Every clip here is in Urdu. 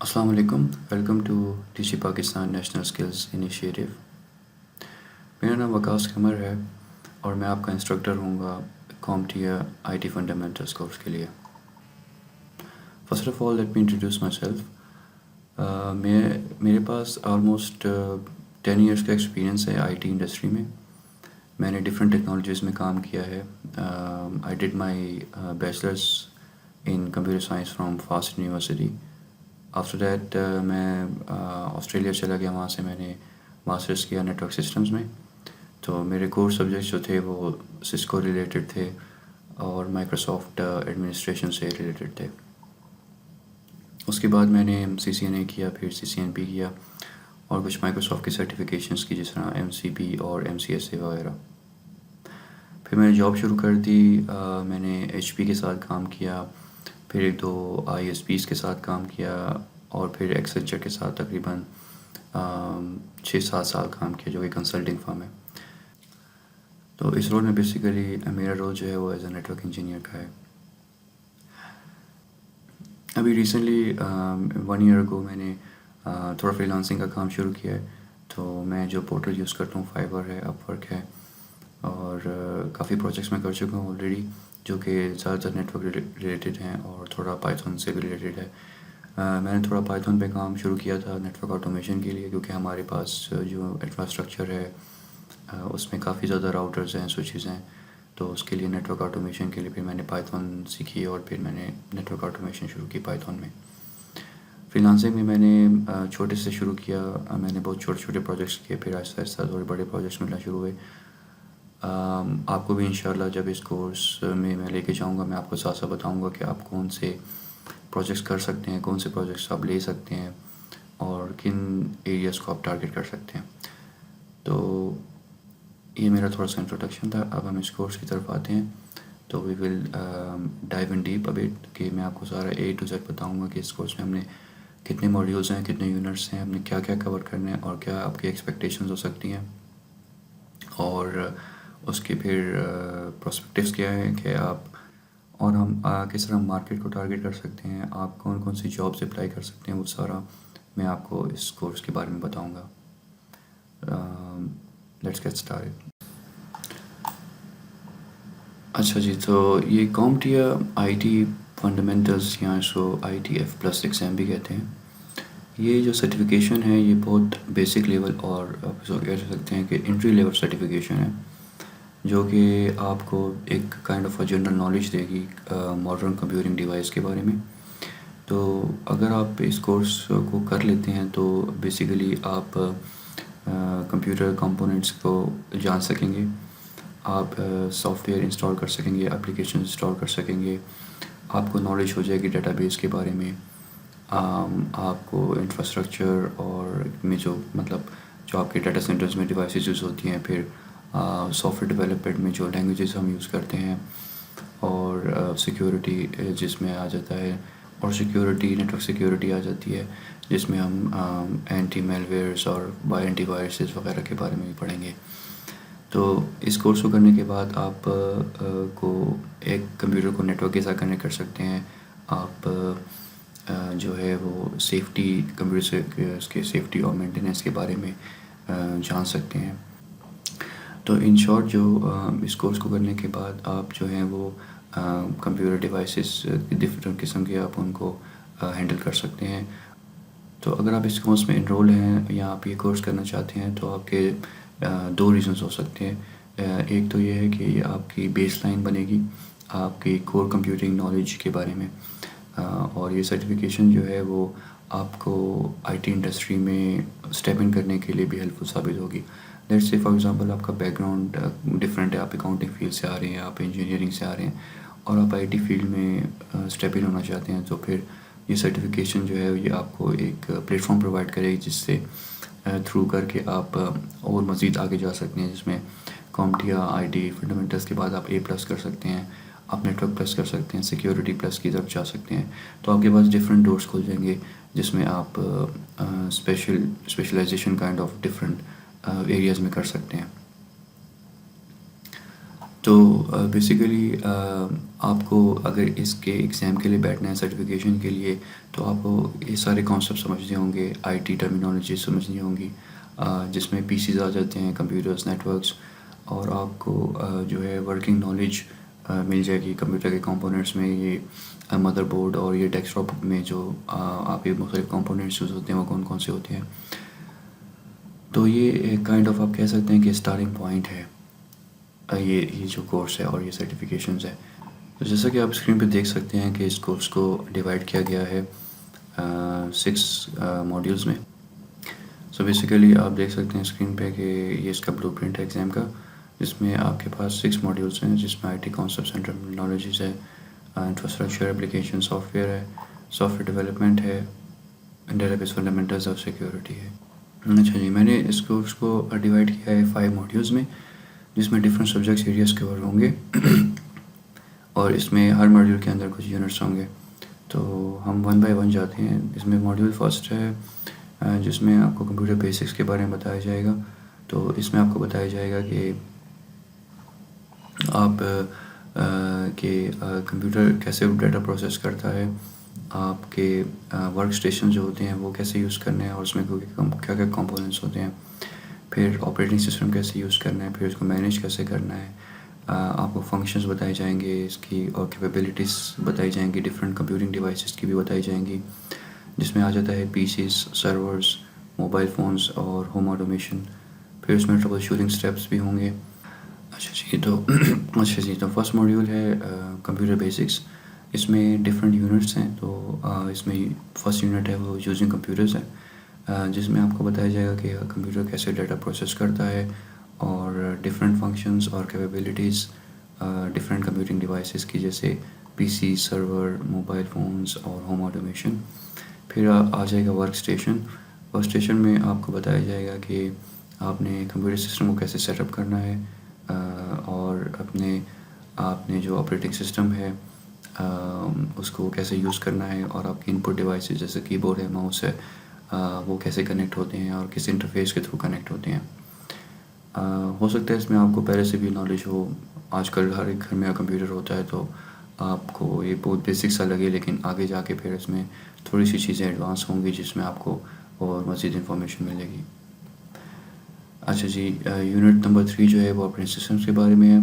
السلام علیکم، welcome to T C Pakistan national skills initiative. میرا نام وکاس قمر ہے اور میں آپ کا انسٹرکٹر ہوں گا کامٹیا آئی ٹی فنڈامنٹلس کورس کے لیے۔ First of all let me introduce my self. میرے پاس آلموسٹ 10 ایئرس کا ایکسپیرینس ہے آئی ٹی انڈسٹری میں۔ میں نے ڈفرینٹ ٹیکنالوجیز میں کام کیا ہے۔ I did my bachelors in computer science from FAST University. After that میں آسٹریلیا چلا گیا، وہاں سے میں نے ماسٹرس کیا نیٹ ورک سسٹمز میں۔ تو میرے کورس سبجیکٹس جو تھے وہ سسکو ریلیٹڈ تھے اور مائکروسافٹ ایڈمنسٹریشن سے ریلیٹڈ تھے۔ اس کے بعد میں نے CCNA کیا، پھر CCNP کیا اور کچھ مائکروسافٹ کی سرٹیفکیشنس کی، جس طرح MCP اور MCSA وغیرہ۔ پھر میں نے جاب شروع کر دی۔ میں نے HP کے ساتھ کام کیا، پھر 1-2 ISPs کے ساتھ کام کیا اور پھر ایکسنچر کے ساتھ تقریباً 6-7 سال کام کیا، جو کہ کنسلٹنگ فرم ہے۔ تو اس رول میں بیسیکلی میرا رول جو ہے وہ as a network engineer کا ہے۔ ابھی ریسنٹلی 1 ایئر اگو میں نے تھوڑا فری لانسنگ کا کام شروع کیا ہے۔ تو میں جو پورٹل یوز کرتا ہوں فائبر ہے، اپ ورک ہے، اور کافی پروجیکٹس میں کر چکا ہوں آلریڈی، جو کہ زیادہ تر نیٹ ورک ریلیٹڈ ہیں اور تھوڑا پائتھن سے بھی ریلیٹڈ ہے۔ میں نے تھوڑا پائتھن پہ کام شروع کیا تھا نیٹ ورک آٹومیشن کے لیے، کیونکہ ہمارے پاس جو انفراسٹرکچر ہے اس میں کافی زیادہ راؤٹرز ہیں، سوئچز ہیں، تو اس کے لیے نیٹ ورک آٹومیشن کے لیے پھر میں نے پائتھن سیکھی اور پھر میں نے نیٹ ورک آٹومیشن شروع کی پائتھن میں۔ فری لانسنگ میں نے چھوٹے سے شروع کیا، میں نے بہت چھوٹے چھوٹے پروجیکٹس کیے، پھر آہستہ آہستہ تھوڑے بڑے پروجیکٹس ملنا شروع ہوئے۔ آپ کو بھی انشاءاللہ جب اس کورس میں لے کے جاؤں گا، میں آپ کو ساتھ ساتھ بتاؤں گا کہ آپ کون سے پروجیکٹس کر سکتے ہیں، کون سے پروجیکٹس آپ لے سکتے ہیں اور کن ایریاز کو آپ ٹارگیٹ کر سکتے ہیں۔ تو یہ میرا تھوڑا سا انٹروڈکشن تھا۔ اب ہم اس کورس کی طرف آتے ہیں، تو وی ول ڈائیو ان ڈیپ ابٹ، کہ میں آپ کو سارا A to Z بتاؤں گا کہ اس کورس میں ہم نے کتنے ماڈیولز ہیں، کتنے یونٹس ہیں، ہم نے کیا کیا کور کرنا ہے اور کیا آپ کی ایکسپیکٹیشنز ہو سکتی ہیں، اور اس کے پھر پرسپیکٹیوز کیا ہیں کہ آپ اور ہم کس طرح مارکیٹ کو ٹارگیٹ کر سکتے ہیں، آپ کون کون سی جابس اپلائی کر سکتے ہیں، وہ سارا میں آپ کو اس کورس کے بارے میں بتاؤں گا۔ Let's get started. اچھا جی، تو یہ کامٹیا آئی ٹی فنڈامنٹلز یا اس کو ITF+ ایگزام بھی کہتے ہیں۔ یہ جو سرٹیفکیشن ہے یہ بہت بیسک لیول اور آپ اس کو کہہ سکتے ہیں کہ انٹری لیول سرٹیفکیشن ہے، جو کہ آپ کو ایک kind of general knowledge they گی ماڈرن کمپیوٹنگ ڈیوائس کے بارے میں۔ تو اگر آپ اس کورس کو کر لیتے ہیں تو بیسیکلی آپ کمپیوٹر کمپوننٹس کو جان سکیں گے، آپ سافٹ ویئر انسٹال کر سکیں گے، اپلیکیشن انسٹال کر سکیں گے، آپ کو نالج ہو جائے گی ڈیٹا بیس کے بارے میں، آپ کو انفراسٹرکچر اور میں جو آپ کے ڈیٹا سینٹرز میں ڈیوائسز یوز ہوتی ہیں، پھر سافٹ ویئر ڈیولپمنٹ میں جو لینگویجز ہم یوز کرتے ہیں، اور سیکیورٹی جس میں آ جاتا ہے، اور سیکیورٹی نیٹ ورک سیکیورٹی آ جاتی ہے، جس میں ہم اینٹی میل ویئرس اور اینٹی وائرسز وغیرہ کے بارے میں بھی پڑھیں گے۔ تو اس کورس کو کرنے کے بعد آپ کو ایک کمپیوٹر کو نیٹ ورک کے ساتھ کنیکٹ کر سکتے ہیں، آپ جو ہے وہ سیفٹی کمپیوٹر سے اس کے سیفٹی اور مینٹیننس کے بارے میں جان سکتے ہیں۔ تو ان شارٹ جو اس کورس کو کرنے کے بعد آپ جو ہیں وہ کمپیوٹر ڈیوائسز ڈفرینٹ قسم کے آپ ان کو ہینڈل کر سکتے ہیں۔ تو اگر آپ اس کورس میں انرول ہیں یا آپ یہ کورس کرنا چاہتے ہیں تو آپ کے 2 ریزنز ہو سکتے ہیں۔ ایک تو یہ ہے کہ یہ آپ کی بیس لائن بنے گی آپ کی کور کمپیوٹنگ نالج کے بارے میں، اور یہ سرٹیفکیشن جو ہے وہ آپ کو IT انڈسٹری میں اسٹیپ ان کرنے کے لیے بھی ہیلپ فل ثابت ہوگی۔ لیٹس سے فار ایگزامپل آپ کا بیک گراؤنڈ ڈفرینٹ ہے، آپ اکاؤنٹنگ فیلڈ سے آ رہے ہیں، آپ انجینئرنگ سے آ رہے ہیں اور آپ IT فیلڈ میں اسٹیپ ان ہونا چاہتے ہیں، تو پھر یہ سرٹیفکیشن جو ہے یہ آپ کو ایک پلیٹ فارم پرووائڈ کرے گی، جس سے تھرو کر کے آپ اور مزید آگے جا سکتے ہیں، جس میں کامٹیا IT فنڈامنٹلس کے بعد آپ A+ کر سکتے ہیں، آپ نیٹ ورک پلس کر سکتے ہیں، سیکیورٹی پلس کی طرف جا سکتے ہیں۔ تو آپ کے پاس ڈفرینٹ ڈورس کھل جائیں گے، جس میں آپ specialisation kind of different areas میں کر سکتے ہیں۔ تو بیسیکلی آپ کو اگر اس کے ایگزام کے لیے بیٹھنا ہے سرٹیفکیشن کے لیے، تو آپ کو یہ سارے کانسیپٹ سمجھنے ہوں گے، آئی ٹی ٹرمینالوجی سمجھنی ہوں گی، جس میں پی سیز آ جاتے ہیں، کمپیوٹرس، نیٹورکس، اور آپ کو جو ہے ورکنگ نالج مل جائے گی کمپیوٹر کے کمپوننٹس میں. یہ مدر بورڈ اور یہ ڈیسک ٹاپ میں جو آپ کے مختلف کمپوننٹس یوز ہوتے ہیں وہ کون کون سے ہوتے ہیں. تو یہ ایک کائنڈ آف آپ کہہ سکتے ہیں کہ اسٹارٹنگ پوائنٹ ہے یہ جو کورس ہے اور یہ سرٹیفکیشنز ہے. تو جیسا کہ آپ اسکرین پہ دیکھ سکتے ہیں کہ اس کورس کو ڈیوائڈ کیا گیا ہے 6 ماڈیولز میں. سو بیسیکلی آپ دیکھ سکتے ہیں اسکرین پہ کہ یہ اس کا بلو پرنٹ ہے ایگزام کا، جس میں آپ کے پاس 6 ماڈیولس ہیں، جس میں I T concepts and terminologies ہے، انفراسٹرکچر ایپلیکیشن سافٹ ویئر ہے، سافٹ ویئر ڈیولپمنٹ ہے، data base fundamentals of security ہے. اچھا جی، میں نے اس کورس کو ڈیوائڈ کیا ہے 5 ماڈیولز میں، جس میں ڈفرینٹ سبجیکٹس ایریاز کور ہوں گے اور اس میں ہر ماڈیول کے اندر کچھ یونٹس ہوں گے. تو ہم 1 بائی 1 جاتے ہیں. اس میں ماڈیول فرسٹ ہے جس میں آپ کو کمپیوٹر بیسکس کے بارے میں بتایا جائے گا. تو اس میں آپ کو بتایا جائے گا کہ آپ کمپیوٹر کیسے ڈیٹا پروسیس کرتا ہے، آپ کے ورک اسٹیشن جو ہوتے ہیں وہ کیسے یوز کرنے ہیں اور اس میں کیا کیا کمپوننٹس ہوتے ہیں، پھر آپریٹنگ سسٹم کیسے یوز کرنا ہے، پھر اس کو مینیج کیسے کرنا ہے. آپ کو فنکشنز بتائے جائیں گے اس کی، اور کیپیبلٹیز بتائی جائیں گی، ڈفرینٹ کمپیوٹنگ ڈیوائسز کی بھی بتائی جائیں گی، جس میں آ جاتا ہے P Cs, servers, mobile phones اور ہوم آٹومیشن. پھر اس میں ٹربل شوٹنگ اسٹیپس بھی ہوں گے. اچھا جی، تو فرسٹ ماڈیول ہے کمپیوٹر بیسکس. اس میں ڈفرینٹ یونٹس ہیں. تو اس میں فرسٹ یونٹ ہے وہ یوزنگ کمپیوٹرز ہے، جس میں آپ کو بتایا جائے گا کہ کمپیوٹر کیسے ڈیٹا پروسیس کرتا ہے اور ڈفرینٹ فنکشنز اور کیپیبلٹیز ڈفرینٹ کمپیوٹنگ ڈیوائسز کی، جیسے پی سی، سرور، موبائل فونز اور ہوم آٹومیشن. پھر آ جائے گا ورک اسٹیشن. ورک اسٹیشن میں آپ کو بتایا جائے گا کہ آپ نے کمپیوٹر سسٹم کو کیسے سیٹ اپ کرنا ہے، اور آپ نے جو آپریٹنگ سسٹم ہے اس کو کیسے یوز کرنا ہے، اور آپ کی ان پٹ ڈیوائسز جیسے کی بورڈ ہے، ماؤس ہے، وہ کیسے کنیکٹ ہوتے ہیں اور کس انٹرفیس کے تھرو کنیکٹ ہوتے ہیں. ہو سکتا ہے اس میں آپ کو پہلے سے بھی نالج ہو. آج کل ہر ایک گھر میں کمپیوٹر ہوتا ہے، تو آپ کو یہ بہت بیسک سا لگے، لیکن آگے جا کے پھر اس میں تھوڑی سی چیزیں ایڈوانس ہوں گی جس میں آپ کو اور مزید انفارمیشن ملے گی. اچھا جی، یونٹ نمبر 3 جو ہے وہ آپریٹنگ سسٹمس کے بارے میں ہے.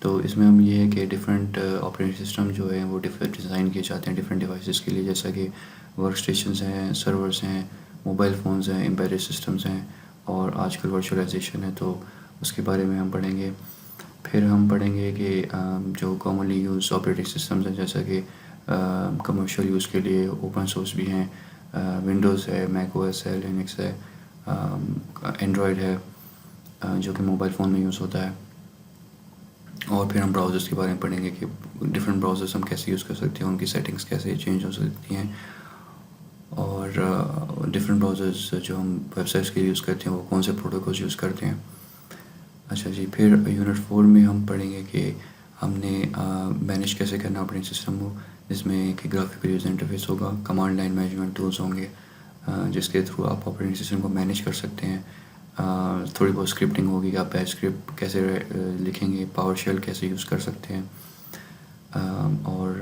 تو اس میں ہم یہ ہے کہ ڈفرینٹ آپریٹنگ سسٹم جو ہے وہ ڈیزائن کیے جاتے ہیں ڈفرینٹ ڈیوائسز کے لیے، جیسا کہ ورک اسٹیشنز ہیں، سرورز ہیں، موبائل فونز ہیں، امبیڈڈ سسٹمز ہیں، اور آج کل ورچوئلائزیشن ہے، تو اس کے بارے میں ہم پڑھیں گے. پھر ہم پڑھیں گے کہ جو کامنلی یوز آپریٹنگ سسٹمز ہیں، جیسا کہ کمرشل یوز کے لیے اوپن سورس بھی ہیں، ونڈوز ہے، میک او ایس ہے، لینکس ہے، اینڈرائڈ ہے جو کہ موبائل فون میں یوز ہوتا ہے. اور پھر ہم براؤزرس کے بارے میں پڑھیں گے کہ ڈفرینٹ براؤزرس ہم کیسے یوز کر سکتے ہیں، ان کی سیٹنگس کیسے چینج ہو سکتی ہیں، اور ڈفرینٹ براؤزرس جو ہم ویب سائٹس کے یوز کرتے ہیں وہ کون سے پروٹوکولز یوز کرتے ہیں. اچھا جی، پھر یونٹ 4 میں ہم پڑھیں گے کہ ہم نے مینیج کیسے کرنا آپریٹنگ سسٹم کو، جس میں کہ گرافیکل یوزر انٹرفیس ہوگا، کمانڈ لائن مینجمنٹ ٹولز ہوں گے جس کے تھرو آپ آپریٹنگ سسٹم کو مینیج کر سکتے ہیں. تھوڑی بہت اسکرپٹنگ ہوگی کہ آپ بیچ اسکرپٹ کیسے لکھیں گے، پاور شیل کیسے یوز کر سکتے ہیں، اور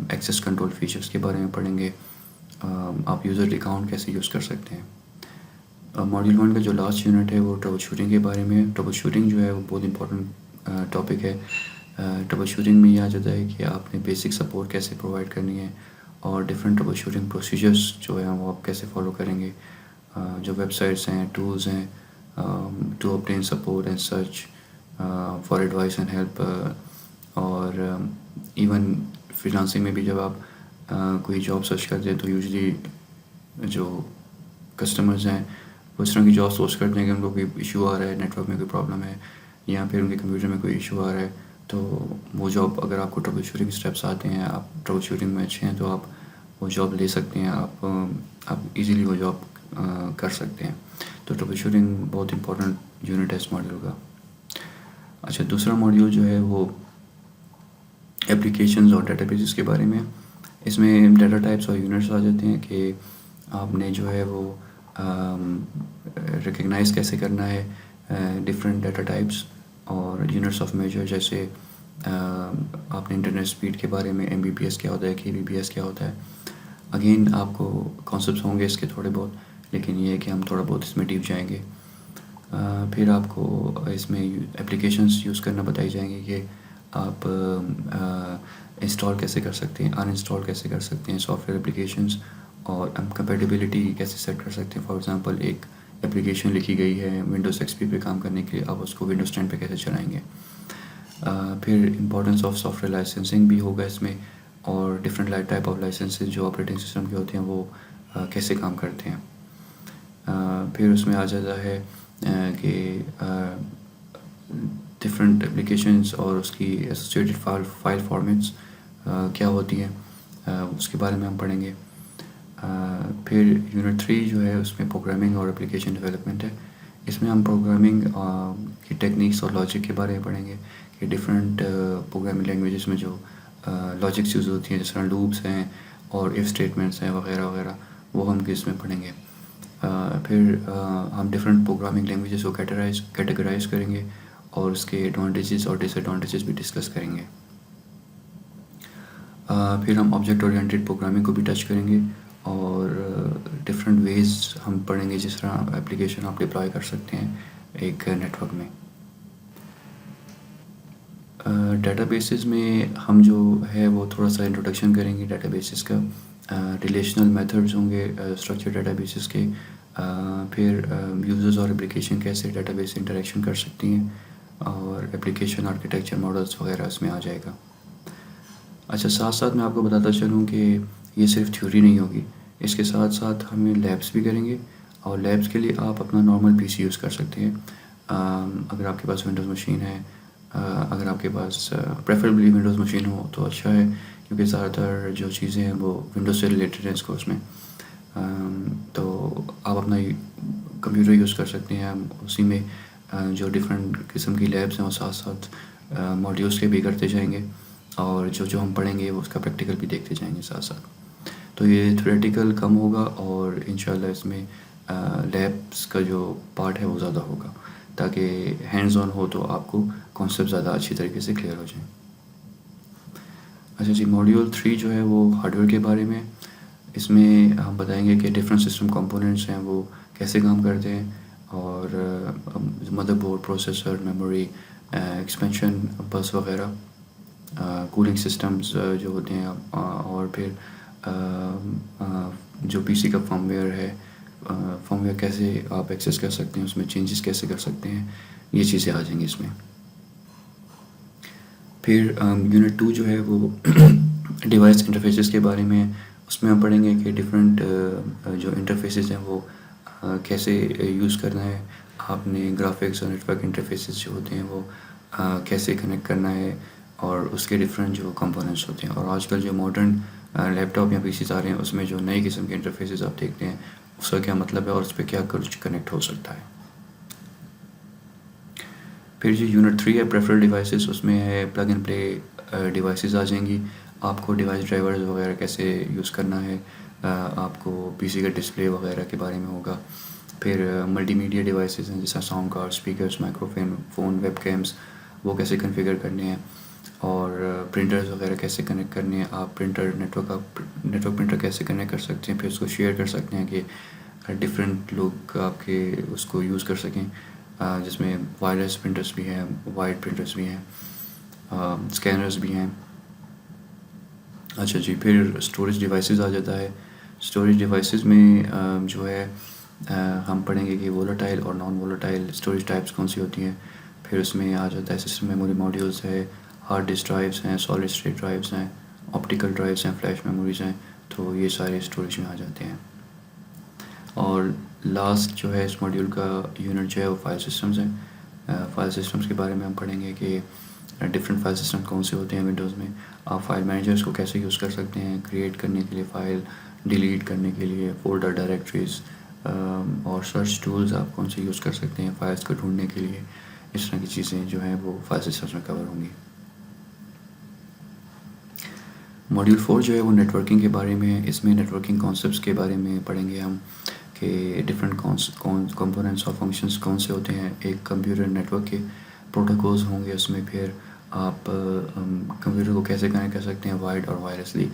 ایکسیس کنٹرول فیچرز کے بارے میں پڑھیں گے، آپ یوزر اکاؤنٹ کیسے یوز کر سکتے ہیں. ماڈیول 1 کا جو لاسٹ یونٹ ہے وہ ٹربل شوٹنگ کے بارے میں ہے. ٹربل شوٹنگ جو ہے وہ بہت امپورٹنٹ ٹاپک ہے. ٹربل شوٹنگ میں یہ آ جاتا ہے کہ آپ نے بیسک سپورٹ کیسے پرووائڈ کرنی ہے، اور ڈفرینٹ ٹربل شوٹنگ پروسیجرس جو ہیں وہ آپ کیسے فالو کریں گے. جو ویب سائٹس ہیں، ٹولز ہیں to obtain support and search for advice and help. اور ایون فریلانسنگ میں بھی جب آپ کوئی جاب سرچ کرتے ہیں تو یوزلی جو کسٹمرز ہیں وہ اس طرح کی جاب سوچ کرتے ہیں کہ ان کو کوئی ایشو آ رہا ہے، نیٹ ورک میں کوئی پرابلم ہے، یا پھر ان کے کمپیوٹر میں کوئی ایشو آ رہا ہے. تو وہ جاب اگر آپ کو ٹربل شوٹنگ اسٹیپس آتے ہیں، آپ ٹربل شوٹنگ میں اچھے ہیں، تو آپ وہ جاب لے سکتے ہیں، آپ ایزیلی وہ جاب کر سکتے ہیں. تو ٹربل شوٹنگ بہت امپورٹنٹ یونٹ ہے اس ماڈیول کا. اچھا، دوسرا ماڈیول جو ہے وہ اپلیکیشنز اور ڈیٹا بیسز کے بارے میں. اس میں ڈیٹا ٹائپس اور یونٹس آ جاتے ہیں کہ آپ نے جو ہے وہ ریکگنائز کیسے کرنا ہے ڈفرینٹ ڈیٹا ٹائپس اور یونٹس آف میجر، جیسے آپ نے انٹرنیٹ اسپیڈ کے بارے میں MBPS کیا ہوتا ہے, KBPS کیا ہوتا ہے. اگین آپ کو کانسیپٹس ہوں گے اس کے تھوڑے بہت, لیکن یہ ہے کہ ہم تھوڑا بہت اس میں ڈیپ جائیں گے. پھر آپ کو اس میں اپلیکیشنس یوز کرنا بتائی جائیں گے کہ آپ انسٹال کیسے کر سکتے ہیں, ان انسٹال کیسے کر سکتے ہیں سافٹ ویئر اپلیکیشنس, اور کمپیٹیبلٹی کیسے سیٹ کر سکتے ہیں. فار ایگزامپل ایک اپلیکیشن لکھی گئی ہے ونڈوز XP پہ کام کرنے کے لیے, آپ اس کو ونڈوز 10 پہ کیسے چلائیں گے. پھر importance of soft where licensing بھی ہوگا اس میں, اور ڈفرینٹ ٹائپ آف لائسنسز جو آپریٹنگ سسٹم کے ہوتے ہیں وہ کیسے کام کرتے ہیں. پھر اس میں آ جاتا ہے کہ ڈفرینٹ اپلیکیشنز اور اس کی ایسوسیٹڈ فائل فارمیٹس کیا ہوتی ہیں, اس کے بارے میں ہم پڑھیں گے. پھر یونٹ 3 جو ہے اس میں پروگرامنگ اور اپلیکیشن ڈیولپمنٹ ہے. اس میں ہم پروگرامنگ کی ٹیکنیکس اور لاجک کے بارے میں پڑھیں گے کہ ڈفرینٹ پروگرامنگ لینگویجز میں جو لاجکس یوز ہوتی ہیں, جس طرح لوپس ہیں اور ایف اسٹیٹمنٹس ہیں وغیرہ وغیرہ, وہ ہم اس میں پڑھیں گے. پھر ہم ڈفرینٹ پروگرامنگ لینگویجز کو کیٹیگرائز کریں گے اور اس کے ایڈوانٹیجز اور ڈس ایڈوانٹیجز بھی ڈسکس کریں گے. پھر ہم آبجیکٹ اورینٹیڈ پروگرامنگ کو بھی ٹچ کریں گے, اور ڈفرینٹ ویز ہم پڑھیں گے جس طرح اپلیکیشن آپ ڈپلوائے کر سکتے ہیں ایک نیٹ ورک میں. ڈیٹا بیسز میں ہم جو ہے وہ تھوڑا سا انٹروڈکشن کریں گے ڈیٹا بیسز کا. ریلیشنل میتھڈز ہوں گے اسٹرکچر ڈیٹا بیسز کے. پھر یوزرز اور اپلیکیشن کیسے ڈیٹا بیس سے انٹریکشن کر سکتی ہیں, اور اپلیکیشن آرکیٹیکچر ماڈلس وغیرہ اس میں آ جائے گا. اچھا, ساتھ ساتھ میں آپ کو بتاتا چلوں کہ یہ صرف تھیوری نہیں ہوگی, اس کے ساتھ ساتھ ہمیں لیبس بھی کریں گے, اور لیبس کے لیے آپ اپنا نارمل PC یوز کر سکتے ہیں. اگر آپ کے پاس ونڈوز مشین ہے, اگر آپ کے پاس پریفریبلی ونڈوز مشین ہو تو اچھا ہے, کیونکہ زیادہ تر جو چیزیں ہیں وہ ونڈوز سے ریلیٹڈ ہیں اس کورس میں. تو آپ اپنا کمپیوٹر یوز کر سکتے ہیں, اسی میں جو ڈفرینٹ قسم کی لیبس ہیں وہ ساتھ ساتھ ماڈیولس کے بھی کرتے جائیں گے, اور جو ہم پڑھیں گے وہ اس کا پریکٹیکل بھی دیکھتے جائیں گے ساتھ ساتھ. تو یہ تھیوریٹیکل کم ہوگا, اور انشاءاللہ اس میں لیبس کا جو پارٹ ہے وہ زیادہ ہوگا, تاکہ ہینڈز آن ہو تو آپ کو کانسیپٹ زیادہ اچھی طریقے سے کلیئر ہو جائیں. اچھا جی, ماڈیول 3 جو ہے وہ ہارڈ ویئر کے بارے میں. اس میں ہم بتائیں گے کہ ڈفرینٹ سسٹم کمپوننٹس ہیں وہ کیسے کام کرتے ہیں, اور mother board, processor, memory, expansion بس وغیرہ, کولنگ سسٹمز جو ہوتے ہیں, اور پھر جو PC کا فرم ویئر ہے, فرم ویئر کیسے آپ ایکسیس کر سکتے ہیں, اس میں چینجز کیسے کر سکتے ہیں, یہ چیزیں آ جائیں گی اس میں. پھر یونٹ 2 جو ہے وہ ڈیوائس انٹرفیسز کے بارے میں. اس میں ہم پڑھیں گے کہ ڈفرینٹ جو انٹرفیسز ہیں وہ کیسے یوز کرنا ہے. آپ نے گرافکس اور نیٹ ورک انٹرفیسز جو ہوتے ہیں وہ کیسے کنیکٹ کرنا ہے, اور اس کے ڈفرینٹ جو کمپوننٹس ہوتے ہیں. اور آج کل جو ماڈرن لیپ ٹاپ یا PCs آ رہے ہیں اس میں جو نئی قسم کے انٹرفیسز آپ دیکھتے ہیں اس کا کیا مطلب ہے, اور اس پہ کیا کچھ کنیکٹ ہو سکتا ہے. پھر جو یونٹ 3 ہے پریفرل ڈیوائسز, اس میں ہے پلگ اینڈ پلے ڈیوائسز آ جائیں گی. آپ کو ڈیوائس ڈرائیورز وغیرہ کیسے یوز کرنا ہے, آپ کو PC کا ڈسپلے وغیرہ کے بارے میں ہوگا. پھر ملٹی میڈیا ڈیوائسز ہیں جیسا sound card, speakers, microphone, web cams, وہ کیسے کنفیگر کرنے ہیں, اور پرنٹرز وغیرہ کیسے کنیکٹ کرنے ہیں. آپ پرنٹر نیٹ ورک پرنٹر کیسے کنیکٹ کر سکتے ہیں, پھر اس کو شیئر کر سکتے ہیں کہ ڈفرینٹ لوگ آپ کے اس کو یوز کر سکیں, جس میں وائرلیس پرنٹرز بھی ہیں, وائٹ پرنٹرز بھی ہیں, اسکینرز بھی ہیں. اچھا جی, پھر اسٹوریج ڈیوائسز آ جاتا ہے. اسٹوریج ڈیوائسز میں جو ہے ہم پڑھیں گے کہ وولٹائل اور نان وولٹائل اسٹوریج ٹائپس کون سی ہوتی ہیں. پھر اس میں آ جاتا ہے سسٹم میموری ماڈیولس ہے, ہارڈ ڈسک ڈرائیوز ہیں, سالڈ اسٹیٹ ڈرائیوز ہیں, آپٹیکل ڈرائیوز ہیں, فلیش میموریز ہیں. تو یہ سارے اسٹوریج میں آ جاتے ہیں. اور لاسٹ جو ہے اس ماڈیول کا یونٹ جو ہے وہ فائل سسٹمز ہیں. فائل سسٹمز کے بارے میں ہم پڑھیں گے کہ ڈفرینٹ فائل سسٹم کون سے ہوتے ہیں ونڈوز میں. آپ فائل مینیجرز کو کیسے یوز کر سکتے ہیں, کریٹ کرنے کے لیے فائل, ڈیلیٹ کرنے کے لیے فولڈر, ڈائریکٹریز, اور سرچ ٹولز آپ کون سے یوز کر سکتے ہیں فائلس کو ڈھونڈنے کے لیے. اس طرح کی چیزیں جو ہیں وہ فائل سسٹمز میں کور ہوں گی. ماڈیول 4 جو ہے وہ نیٹ ورکنگ کے بارے میں ہے. اس میں نیٹ ورکنگ کانسیپٹس کے بارے میں پڑھیں گے ہم کہ ڈفرینٹ کمپوننٹس اور فنکشنز کون سے ہوتے ہیں. ایک کمپیوٹر نیٹ ورک کے پروٹوکولز ہوں گے اس میں, پھر آپ کمپیوٹر کو کیسے کنیکٹ کر سکتے ہیں وائڈ اور وائرلیسلی،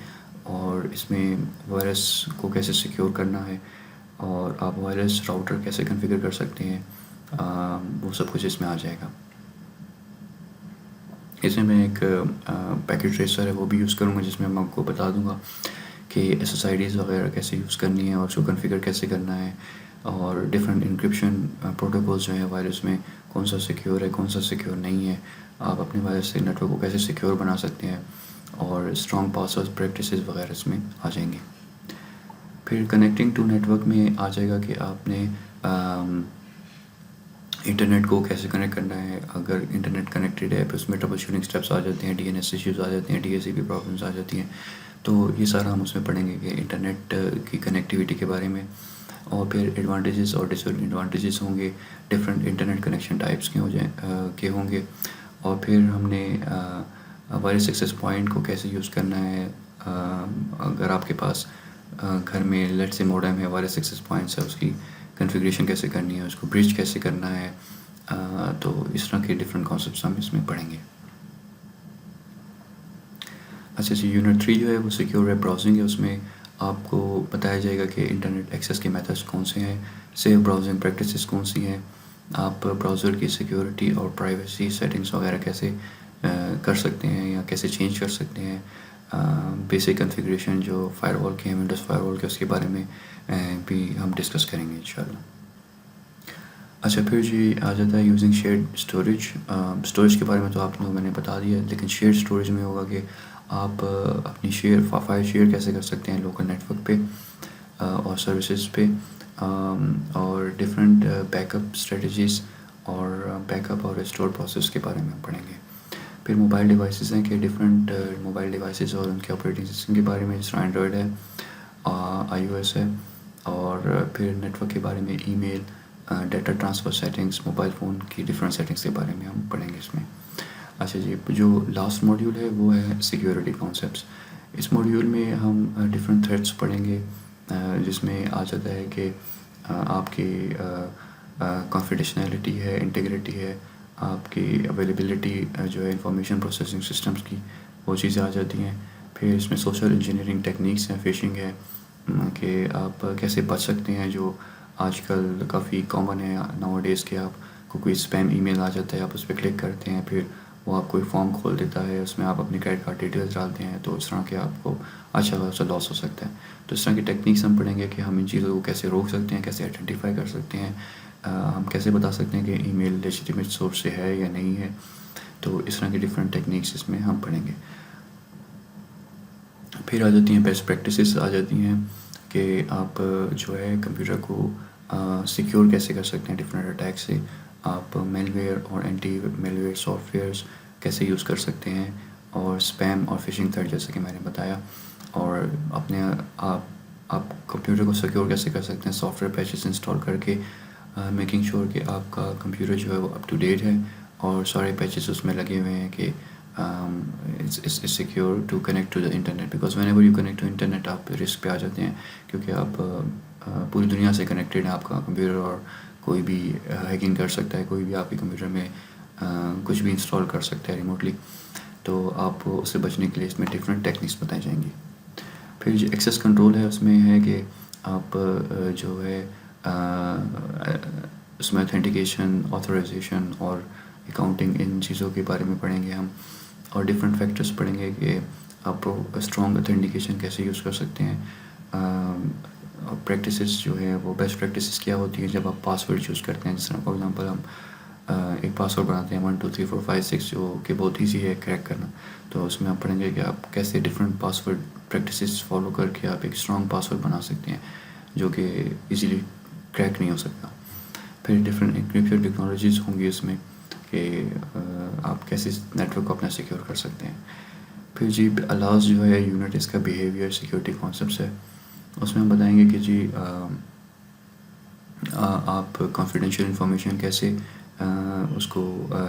اور اس میں وائرس کو کیسے سیکیور کرنا ہے، اور آپ وائرلیس راؤٹر کیسے کنفیگر کر سکتے ہیں، وہ سب کچھ اس میں آ جائے گا۔ اس میں ایک پیکٹ ٹریسر ہے وہ بھی یوز کروں گا، جس میں میں آپ کو بتا دوں گا کہ ایس ایس آئی ڈیز وغیرہ کیسے یوز کرنی ہے اور اس کو کنفیگر کیسے کرنا ہے، اور ڈفرینٹ انکرپشن پروٹوکولز جو ہیں وائرس میں کون سا سیکیور ہے کون سا سیکیور نہیں ہے، آپ اپنے وائرس سے نیٹ ورک کو کیسے سیکیور بنا سکتے ہیں، اور اسٹرانگ پاسورڈ پریکٹسز وغیرہ اس میں آ جائیں گے۔ پھر کنیکٹنگ ٹو نیٹ ورک میں آ جائے گا کہ آپ نے انٹرنیٹ کو کیسے کنیکٹ کرنا ہے، اگر انٹرنیٹ کنیکٹڈ ہے پھر اس میں ٹربل شوٹنگ اسٹیپس آ جاتے ہیں، ڈی این ایس ایشوز آ جاتے ہیں، ڈی ایس سی پی پرابلمس آ جاتی ہیں، تو یہ سارا ہم اس میں پڑھیں گے کہ انٹرنیٹ کی کنیکٹیوٹی کے بارے میں، اور پھر ایڈوانٹیجز اور ڈس ایڈوانٹیجز ہوں گے، ڈفرینٹ انٹرنیٹ کنیکشن ٹائپس کے ہوں گے، اور پھر ہم نے وائرس ایکسیس پوائنٹ کو کیسے یوز کرنا ہے، اگر آپ کے پاس گھر میں لیٹ سے موڈم ہے، وائرس ایکسیس پوائنٹس ہے، اس کی کنفیگریشن کیسے کرنی ہے، اس کو برج کیسے کرنا ہے، تو اس طرح کے ڈفرینٹ کانسیپٹس ہم اس میں پڑھیں گے۔ اچھا جی، یونٹ 3 جو ہے وہ سیکیور ویب براؤزنگ ہے، اس میں آپ کو بتایا جائے گا کہ انٹرنیٹ ایکسیس کے میتھڈس کون سے ہیں، سیف براؤزنگ پریکٹسز کون سی ہیں، آپ براؤزر کی سیکیورٹی اور پرائیویسی سیٹنگس وغیرہ کیسے کر سکتے ہیں یا کیسے چینج کر سکتے ہیں، بیسک کنفیگریشن جو فائر وال کے ہیں ونڈوز فائر وال کے، اس کے بارے میں بھی ہم ڈسکس کریں گے انشاءاللہ۔ اچھا پھر جی آ جاتا ہے یوزنگ شیئرڈ اسٹوریج۔ اسٹوریج کے بارے میں تو آپ لوگوں میں نے بتا دیا ہے، لیکن شیئرڈ اسٹوریج میں ہوگا کہ آپ اپنی فائل شیئر کیسے کر سکتے ہیں لوکل نیٹ ورک پہ اور سروسز پہ، اور ڈفرینٹ بیک اپ اسٹریٹجیز اور بیک اپ اور ریسٹور پروسیس کے بارے میں ہم پڑھیں گے۔ پھر موبائل ڈیوائسیز ہیں کہ ڈفرینٹ موبائل ڈیوائسیز اور ان کے آپریٹنگ سسٹم کے بارے میں، جس طرح اینڈرائڈ ہے، آئی او ایس ہے، اور پھر نیٹ ورک کے بارے میں email, data transfer settings, mobile phone کی ڈفرینٹ سیٹنگس کے بارے میں ہم پڑھیں گے اس میں۔ اچھا جی، جو لاسٹ ماڈیول ہے وہ ہے سیکیورٹی کانسیپٹس۔ اس ماڈیول میں ہم ڈفرینٹ تھریٹس پڑھیں گے، جس میں آ جاتا ہے کہ آپ کی کانفیڈینشیلٹی ہے، انٹیگریٹی ہے، آپ کی اویلیبلٹی جو ہے انفارمیشن پروسیسنگ سسٹمز کی، وہ چیزیں آ جاتی ہیں۔ پھر اس میں سوشل انجینئرنگ ٹیکنیکس ہیں، فیشنگ ہے، کہ آپ کیسے بچ سکتے ہیں، جو آج کل کافی کامن ہے ناؤ ڈیز کہ آپ کو کوئی اسپیم ای میل آ جاتا ہے، آپ اس پہ کلک کرتے ہیں، پھر وہ آپ کوئی فارم کھول دیتا ہے، اس میں آپ اپنی کریڈٹ کارڈ ڈیٹیلز ڈالتے ہیں، تو اس طرح کے آپ کو اچھا خاصا لاس ہو سکتا ہے۔ تو اس طرح کی ٹیکنیکس ہم پڑھیں گے کہ ہم ان چیزوں کو کیسے روک سکتے ہیں، کیسے آئیڈینٹیفائی کر سکتے ہیں، ہم کیسے بتا سکتے ہیں کہ ای میل لیجیٹیمیٹ سورس سے ہے یا نہیں ہے، تو اس طرح کی ڈفرینٹ ٹیکنیکس اس میں ہم پڑھیں گے۔ پھر آ جاتی ہیں بیسٹ پریکٹسز آ جاتی ہیں کہ آپ جو ہے کمپیوٹر کو سیکیور کیسے کر سکتے ہیں ڈفرینٹ اٹیک سے، آپ میل ویئر اور anti malware softwares کیسے یوز کر سکتے ہیں، اور اسپیم اور فشنگ تھریٹ جیسے کہ میں نے بتایا، اور اپنے آپ کمپیوٹر کو سیکیور کیسے کر سکتے ہیں سافٹ ویئر پیچز انسٹال کر کے، میکنگ شیور کہ آپ کا کمپیوٹر جو ہے وہ اپ ٹو ڈیٹ ہے اور سارے پیچز اس میں لگے ہوئے ہیں کہ it's secure to connect to the internet, because whenever you connect to internet آپ رسک پہ آ جاتے ہیں، کیونکہ آپ پوری دنیا سے کنیکٹڈ ہیں، آپ کا کمپیوٹر، اور کوئی بھی ہیکنگ کر سکتا ہے، کوئی بھی آپ کے کمپیوٹر میں کچھ بھی انسٹال کر سکتا ہے ریموٹلی، تو آپ اس سے بچنے کے لیے اس میں ڈفرینٹ ٹیکنیکس بتائی جائیں گی۔ پھر جو ایکسیس کنٹرول ہے اس میں ہے کہ آپ جو ہے اس میں اتھینٹیکیشن، آتھورائزیشن اور اکاؤنٹنگ، ان چیزوں کے بارے میں پڑھیں گے ہم، اور ڈفرینٹ فیکٹرز پڑھیں گے کہ آپ اسٹرانگ اتھینٹیکیشن کیسے یوز کر سکتے ہیں، پریکٹسز جو ہے وہ بیسٹ پریکٹسز کیا ہوتی ہیں جب آپ پاسورڈ یوز کرتے ہیں، جس طرح فار ایگزامپل ہم ایک پاسورڈ بناتے ہیں 1 2 3 4 5 6 جو کہ بہت ایزی ہے کریک کرنا، تو اس میں آپ پڑھیں گے کہ آپ کیسے ڈفرینٹ پاسورڈ پریکٹسز فالو کر کے آپ ایک اسٹرانگ پاسورڈ بنا سکتے ہیں جو کہ ایزیلی کریک نہیں ہو سکتا۔ پھر ڈفرینٹ انکرپشن ٹیکنالوجیز ہوں گی اس میں کہ آپ کیسے نیٹ ورک کو اپنا سیکیور کر سکتے ہیں۔ پھر جی الاز جو ہے یونٹ، اس کا بیہیویئر سیکیورٹی کانسیپٹس ہے، اس میں ہم بتائیں گے کہ جی آپ کانفیڈینشیل انفارمیشن کیسے اس کو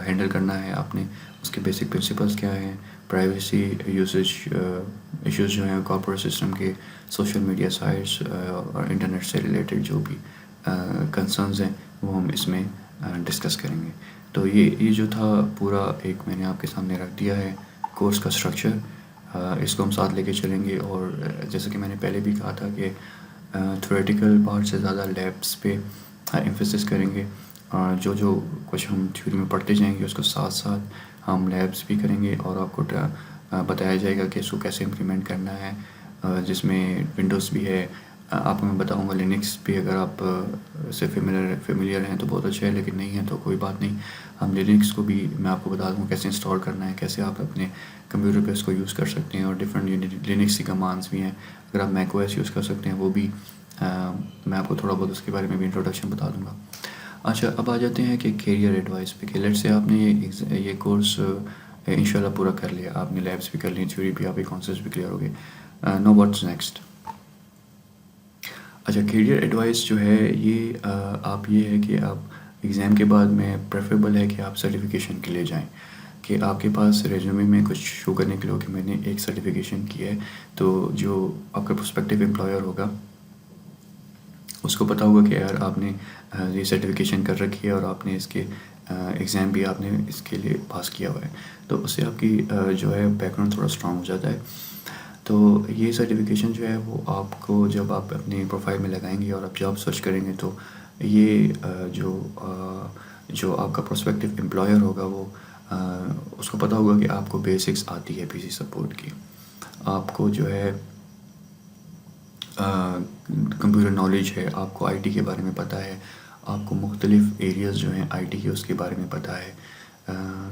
ہینڈل کرنا ہے، آپ نے اس کے بیسک پرنسپلس کیا ہیں، پرائیویسی یوزیج ایشوز جو ہیں کارپوریٹ سسٹم کے، سوشل میڈیا سائٹس اور انٹرنیٹ سے ریلیٹڈ جو بھی کنسرنز ہیں وہ ہم اس میں ڈسکس کریں گے۔ تو یہ جو تھا پورا ایک میں نے آپ کے سامنے رکھ دیا ہے کورس کا اسٹرکچر. اس کو ہم ساتھ لے کے چلیں گے، اور جیسے کہ میں نے پہلے بھی کہا تھا کہ تھیوریٹیکل پارٹ سے زیادہ لیبس پہ ایمفیسس کریں گے. جو کچھ ہم تھیوری میں پڑھتے جائیں گے اس کو ساتھ ساتھ ہم لیبس بھی کریں گے، اور آپ کو بتایا جائے گا کہ اس کو کیسے امپلیمنٹ کرنا ہے، جس میں ونڈوز بھی ہے. آپ کو میں بتاؤں گا لینکس بھی، اگر آپ سے فیملیئر ہیں تو بہت اچھا ہے، لیکن نہیں ہے تو کوئی بات نہیں. ہم لینکس کو بھی میں آپ کو بتا دوں کیسے انسٹال کرنا ہے، کیسے آپ اپنے کمپیوٹر پہ اس کو یوز کر سکتے ہیں، اور ڈفرینٹ لینکس کی کمانڈس بھی ہیں. اگر آپ میک او ایس یوز کر سکتے ہیں وہ بھی میں آپ کو تھوڑا بہت اس کے بارے میں بھی انٹروڈکشن بتا دوں گا. اچھا، اب آ جاتے ہیں کہ کیریئر ایڈوائس پہ. کہ لیٹ سے آپ نے یہ کورس انشاءاللہ پورا کر لیا، آپ نے لیبس بھی کر لی، تھیوری بھی، آپ کے کانسیپٹس بھی کلیئر ہو گئے. Now what's next. اچھا، کیریئر ایڈوائس جو ہے یہ آپ یہ ہے کہ آپ ایگزام کے بعد میں پریفریبل ہے کہ آپ سرٹیفکیشن کے لیے جائیں، کہ آپ کے پاس ریزیومے میں کچھ شو کرنے کے لیے ہو کہ میں نے ایک سرٹیفکیشن کی ہے. تو جو آپ کا پروسپیکٹیو امپلائر ہوگا اس کو پتہ ہوگا کہ یار آپ نے یہ سرٹیفکیشن کر رکھی ہے، اور آپ نے اس کے ایگزام بھی آپ نے اس کے لیے پاس کیا ہوا ہے. تو اس سے آپ کی جو ہے بیک گراؤنڈ تھوڑا اسٹرانگ ہو جاتا ہے. تو یہ سرٹیفکیشن جو ہے وہ آپ کو جب آپ اپنی پروفائل میں لگائیں گے اور آپ جاب سرچ کریں گے تو یہ جو آپ کا پروسپیکٹیو امپلائر ہوگا وہ اس کو پتہ ہوگا کہ آپ کو بیسکس آتی ہے پی سی سپورٹ کی، آپ کو جو ہے کمپیوٹر نالج ہے، آپ کو آئی ٹی کے بارے میں پتہ ہے، آپ کو مختلف ایریاز جو ہیں آئی ٹی کے اس کے بارے میں پتہ ہے.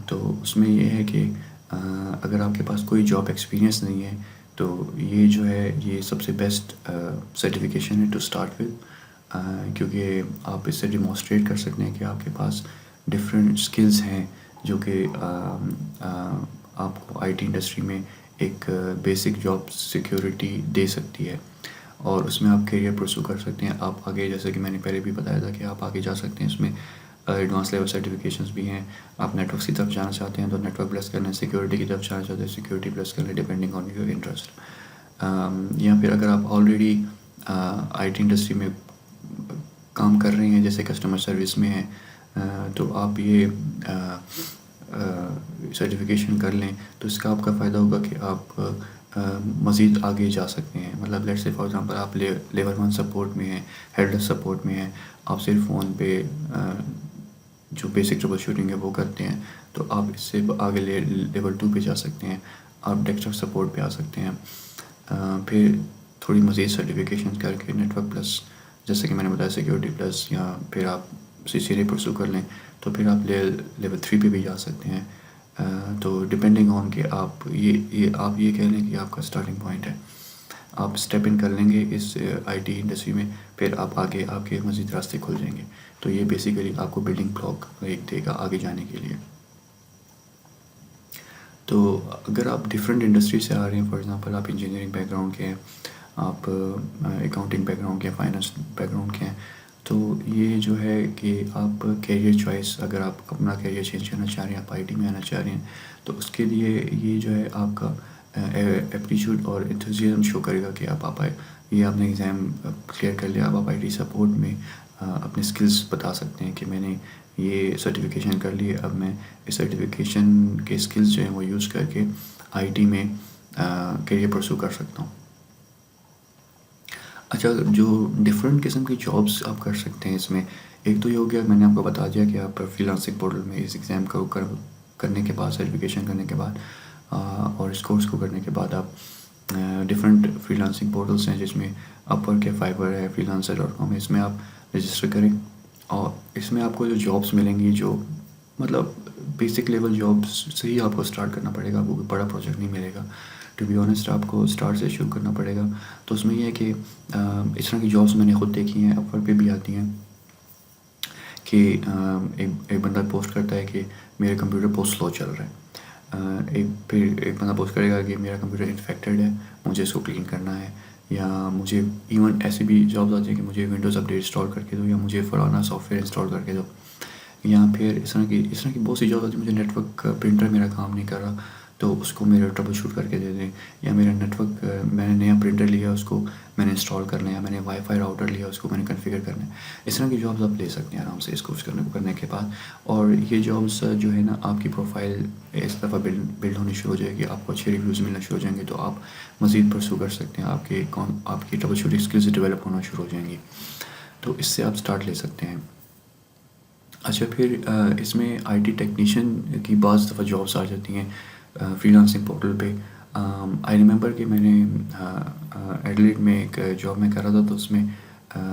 تو اس میں یہ ہے کہ اگر آپ کے پاس کوئی جاب ایکسپیرینس نہیں ہے تو یہ جو ہے یہ سب سے بیسٹ سرٹیفکیشن ہے ٹو اسٹارٹ ود. کیونکہ آپ اس سے ڈیمانسٹریٹ کر سکتے ہیں کہ آپ کے پاس ڈفرینٹ اسکلز ہیں جو کہ آپ کو آئی ٹی انڈسٹری میں ایک بیسک جاب سیکیورٹی دے سکتی ہے، اور اس میں آپ کیریئر پرسو کر سکتے ہیں. آپ آگے، جیسے کہ میں نے پہلے بھی بتایا تھا کہ آپ آگے جا سکتے ہیں. اس میں ایڈوانس لیول سرٹیفکیشنز بھی ہیں. آپ نیٹ ورکس کی طرف جانا چاہتے ہیں تو نیٹ ورک پلس کر لیں، سیکیورٹی کی طرف جانا چاہتے ہیں سیکیورٹی پلس کر لیں، ڈپینڈنگ آن یور انٹرسٹ. یا پھر اگر آپ آلریڈی آئی ٹی انڈسٹری میں کام کر رہے ہیں، جیسے کسٹمر سروس میں ہیں، تو آپ یہ سرٹیفکیشن کر لیں تو اس کا آپ کا فائدہ ہوگا کہ آپ مزید آگے جا سکتے ہیں. مطلب لیٹ سے فار ایگزامپل آپ لیول 1 سپورٹ میں ہیں، ہیلپ ڈیسک سپورٹ میں ہیں، آپ صرف فون پہ جو بیسک ٹربل شوٹنگ ہے وہ کرتے ہیں، تو آپ اس سے آگے لیول 2 پہ جا سکتے ہیں، آپ ڈیسک ٹاپ سپورٹ پہ آ سکتے ہیں. پھر تھوڑی مزید سرٹیفکیشن کر کے نیٹ ورک پلس، جیسے کہ میں نے بتایا سیکیورٹی پلس، یا پھر آپ سی پرسو کر لیں تو پھر آپ لیول 3 پہ بھی جا سکتے ہیں. تو ڈپینڈنگ آن کہ آپ یہ کہہ لیں کہ آپ کا اسٹارٹنگ پوائنٹ ہے، آپ اسٹیپ ان کر لیں گے اس آئی ٹی انڈسٹری میں، پھر آپ آگے آپ کے مزید راستے کھل جائیں گے. تو یہ بیسیکلی آپ کو بلڈنگ بلاک ایک دے گا آگے جانے کے لیے. تو اگر آپ ڈفرینٹ انڈسٹری سے آ رہے ہیں، فار ایگزامپل آپ انجینئرنگ بیک گراؤنڈ کے ہیں، آپ اکاؤنٹنگ بیک گراؤنڈ کے ہیں، فائنانس بیک گراؤنڈ کے ہیں، تو یہ جو ہے کہ آپ کیریئر چوائس، اگر آپ اپنا کیریئر چینج کرنا چاہ رہے ہیں، آپ آئی ٹی میں آنا چاہ رہے ہیں، تو اس کے لیے یہ جو ہے آپ کا ایپٹیچیوڈ اور انتھوزیازم شو کرے گا کہ آپ یہ آپ نے ایگزام کلیئر کر لیا، اب آپ آئی ٹی سپورٹ میں اپنے اسکلز بتا سکتے ہیں کہ میں نے یہ سرٹیفکیشن کر لی ہے، اب میں اس سرٹیفکیشن کے اسکلز جو ہیں وہ یوز کر کے آئی ٹی میں کیریئر پرسو کر سکتا ہوں. اچھا، جو ڈفرینٹ قسم کی جابس آپ کر سکتے ہیں اس میں، ایک تو یہ ہو گیا میں نے آپ کو بتا دیا کہ آپ فری لانسنگ پورٹل میں اس ایگزام کو کرنے کے بعد، سرٹیفکیشن کرنے کے بعد اور اس کورس کو کرنے کے بعد آپ ڈفرینٹ فری لانسنگ پورٹلس ہیں جس میں اپ ورک ہے، فائبر ہے، فری لانسر .com ہے، اس میں آپ رجسٹر کریں، اور اس میں آپ کو جو جابس ملیں گی، جو مطلب بیسک لیول جابس سے ہی آپ کو اسٹارٹ کرنا پڑے گا، آپ کو کوئی بڑا پروجیکٹ نہیں ملے گا. ٹو بی آنیسٹ آپ کو اسٹارٹ سے شروع کرنا پڑے گا. تو اس میں یہ ہے کہ اس طرح کی جابس میں نے خود دیکھی ہیں، اپ ورک پہ بھی آتی ہیں کہ ایک بندہ پوسٹ کرتا ہے کہ میرا کمپیوٹر بہت سلو چل رہا ہے، پھر ایک بندہ پوسٹ کرے گا کہ میرا کمپیوٹر انفیکٹڈ ہے، مجھے اس کو کلین کرنا ہے، یا مجھے ایون ایسی بھی جابس آتی ہیں کہ مجھے ونڈوز اپڈیٹ انسٹال کر کے دو، یا مجھے فلانا سافٹ ویئر انسٹال کر کے دو، یا پھر اس طرح کی بہت سی جابس آتی ہیں، مجھے نیٹ ورک پرنٹر میرا کام نہیں کر رہا تو اس کو میرا ٹربل شوٹ کر کے دے دیں، یا میرا نیٹورک میں نے نیا پرنٹر لیا اس کو میں نے انسٹال کرنا ہے، یا میں نے وائی فائی راؤٹر لیا اس کو میں نے کنفیگر کرنا ہے. اس طرح کی جابس آپ لے سکتے ہیں آرام سے اس کورس کرنے کے بعد. اور یہ جابس جو ہے نا آپ کی پروفائل اس دفعہ بلڈ ہونی شروع ہو جائے گی، آپ کو اچھے ریویوز ملنا شروع ہو جائیں گے، تو آپ مزید پرسو کر سکتے ہیں، آپ کی ٹربل شوٹنگ اسکلز ڈیولپ ہونا شروع ہو جائیں گی. تو اس سے آپ اسٹارٹ لے سکتے ہیں. اچھا پھر اس میں آئی ٹی ٹیکنیشین کی بعض دفعہ جابس آ جاتی ہیں فری لانسنگ پورٹل پہ. آئی ریممبر کہ میں نے ایڈلیڈ میں ایک جاب میں کر رہا تھا، تو اس میں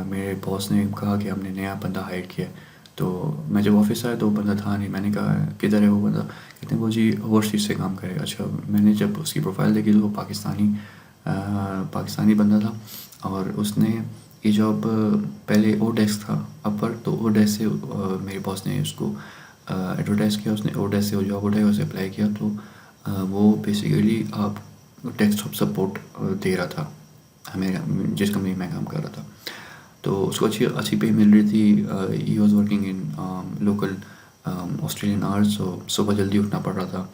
میرے باس نے کہا کہ ہم نے نیا بندہ ہائر کیا ہے. تو میں جب آفس آیا تو وہ بندہ تھا نہیں. میں نے کہا کدھر ہے وہ بندہ؟ کہتے ہیں وہ جی اوور سیز سے کام کرے گا. اچھا میں نے جب اس کی پروفائل دیکھی تو وہ پاکستانی بندہ تھا، اور اس نے یہ جاب پہلے او ڈیسک تھا اپر، تو او ڈیسک سے میرے باس نے اس کو ایڈورٹائز کیا، اس نے او ڈیسک سے وہ جاب اٹھائی، اسے اپلائی کیا. تو وہ بیسیکلی آپ ڈیسک ٹاپ سپورٹ دے رہا تھا ہمیں، جس کمپنی میں کام کر رہا تھا. تو اس کو اچھی پے مل رہی تھی. He was working in local Australian hours, تو صبح جلدی اٹھنا پڑ رہا تھا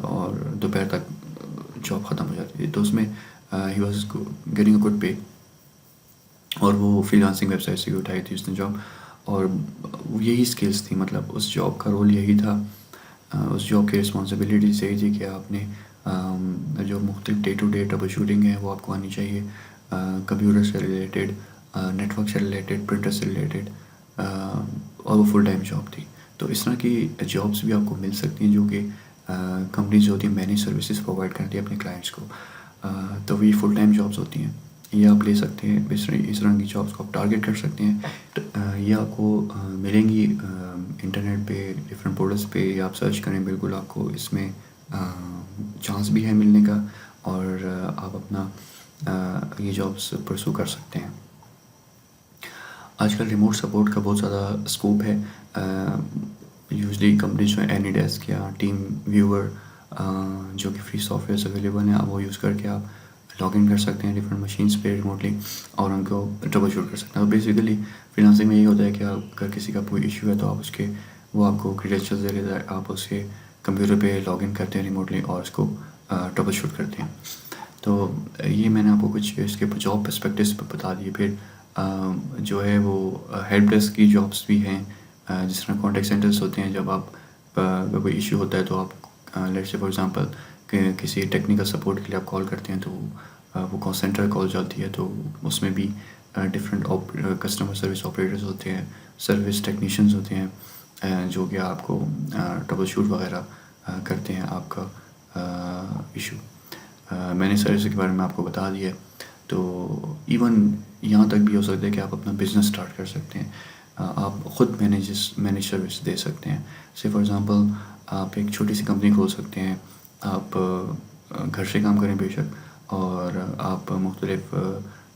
اور دوپہر تک جاب ختم ہو جاتی تھی. تو اس میں he was getting a good pay, اور وہ فری لانسنگ ویب سائٹ سے بھی اٹھائی تھی اس نے جاب. اور یہی اسکلس تھی، مطلب اس جاب کا رول یہی تھا، اس جاب کی رسپانسبلٹیز یہی تھی کہ آپ نے جو مختلف day to day troubleshooting ہے وہ آپ کو آنی چاہیے، کمپیوٹر سے ریلیٹڈ، نیٹورک سے ریلیٹڈ، پرنٹر سے ریلیٹڈ، اور وہ فل ٹائم جاب تھی. تو اس طرح کی جابس بھی آپ کو مل سکتی ہیں جو کہ کمپنیز جو ہوتی ہیں مینیج سروسز پرووائڈ کرتی ہیں اپنے کلائنٹس کو. تو یہ فل ٹائم جابس ہوتی ہیں، یہ آپ لے سکتے ہیں. اس طرح کی جابس کو آپ ٹارگیٹ کر سکتے ہیں. یہ آپ کو ملیں گی انٹرنیٹ پہ ڈفرینٹ پورٹلس پہ، یا آپ سرچ کریں بالکل آپ کو اس میں چانس بھی ہے ملنے کا، اور آپ اپنا یہ جابس پرسو کر سکتے ہیں. آج کل ریموٹ سپورٹ کا بہت زیادہ اسکوپ ہے. یوزلی کمپنیز جو اینی ڈیسک یا ٹیم ویور جو کہ فری سافٹ ویئرس اویلیبل ہیں، آپ وہ یوز کر کے آپ لاگ ان کر سکتے ہیں ڈفرینٹ مشینس پہ ریموٹلی، اور ان کو ٹربل شوٹ کر سکتے ہیں. اور بیسیکلی فری لانسنگ میں یہی ہوتا ہے کہ اگر کسی کا کوئی ایشو ہے تو آپ وہ آپ کو کریڈینشیلز دے دیتا ہے، آپ اس کے کمپیوٹر پہ لاگ ان کرتے ہیں ریموٹلی اور اس کو ٹربل شوٹ کرتے ہیں. تو یہ میں نے آپ کو کچھ اس کے جاب پرسپیکٹوز بتا دیے. پھر جو ہے وہ ہیلپ ڈیسک کی جابس بھی ہیں، جس طرح کانٹیکٹ سینٹرز ہوتے ہیں. جب آپ کا کوئی ایشو ہوتا ہے تو آپ لیٹس سے فار ایگزامپل کہ کسی ٹیکنیکل سپورٹ کے لیے آپ کال کرتے ہیں، تو وہ کال سینٹر کال جاتی ہے. تو اس میں بھی ڈفرینٹ کسٹمر سروس آپریٹرز ہوتے ہیں، سروس ٹیکنیشینز ہوتے ہیں، جو کہ آپ کو ٹربل شوٹ وغیرہ کرتے ہیں آپ کا ایشو. میں نے سروس کے بارے میں آپ کو بتا دیا ہے. تو ایون یہاں تک بھی ہو سکتا ہے کہ آپ اپنا بزنس اسٹارٹ کر سکتے ہیں، آپ خود مینیج سروس دے سکتے ہیں. سے فار ایگزامپل آپ ایک چھوٹی سی کمپنی کھول سکتے ہیں، آپ گھر سے کام کریں بے شک، اور آپ مختلف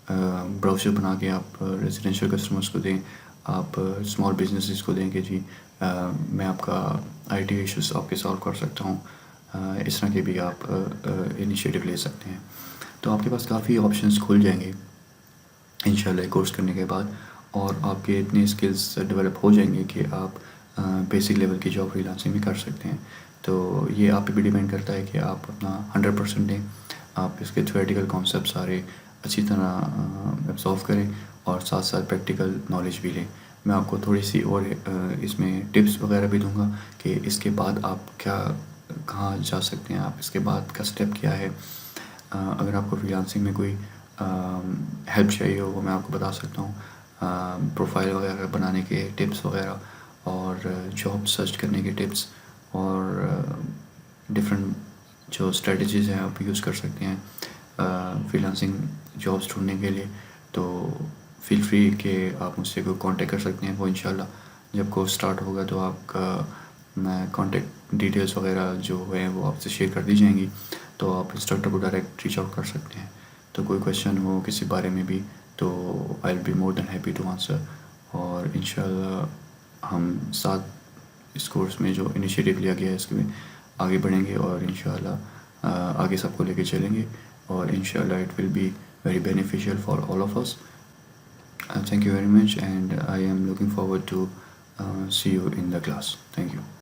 براؤچر بنا کے آپ ریزیڈینشیل کسٹمرس کو دیں، آپ اسمال بزنسز کو دیں کہ جی میں آپ کا آئی ٹی ایشوز آپ کے سالو کر سکتا ہوں. اس طرح کے بھی آپ انیشیٹو لے سکتے ہیں. تو آپ کے پاس کافی آپشنس کھل جائیں گے انشاءاللہ کورس کرنے کے بعد، اور آپ کے اتنے اسکلس ڈیولپ ہو جائیں گے کہ آپ بیسک لیول کی جاب فری لانسنگ بھی کر سکتے ہیں. تو یہ آپ پہ بھی ڈیپینڈ کرتا ہے کہ آپ اپنا 100% دیں، آپ اس کے تھیوریٹیکل کانسیپٹ سارے اچھی طرح ایبزارو کریں، اور ساتھ ساتھ پریکٹیکل نالج بھی لیں. میں آپ کو تھوڑی سی اور اس میں ٹپس وغیرہ بھی دوں گا کہ اس کے بعد آپ کہاں جا سکتے ہیں، آپ اس کے بعد کا اسٹیپ کیا ہے. اگر آپ کو فری لانسنگ میں کوئی ہیلپ چاہیے ہو وہ میں آپ کو بتا سکتا ہوں، پروفائل وغیرہ بنانے کے ٹپس وغیرہ، اور جاب سرچ کرنے کے ٹپس، اور ڈفرینٹ جو اسٹریٹجیز ہیں آپ یوز کر سکتے ہیں فری لانسنگ جابس ڈھونڈنے کے لیے. تو فیل فری کہ آپ مجھ سے کوئی کانٹیکٹ کر سکتے ہیں. وہ انشاءاللہ جب کورس اسٹارٹ ہوگا تو آپ کا کانٹیکٹ ڈیٹیلس وغیرہ جو ہیں وہ آپ سے شیئر کر دی جائیں گی، تو آپ انسٹرکٹر کو ڈائریکٹ ریچ آؤٹ کر سکتے ہیں. تو کوئی کویشچن ہو کسی بارے میں بھی تو I will be more than happy to answer. اور انشاءاللہ ہم ساتھ اس کورس میں جو انیشیٹو لیا گیا ہے اس میں آگے بڑھیں گے، اور انشاءاللہ آگے سب کو لے کے چلیں گے، اور انشاءاللہ it will be very beneficial for all of us. Thank you very much, and I am looking forward to see you in the class. Thank you.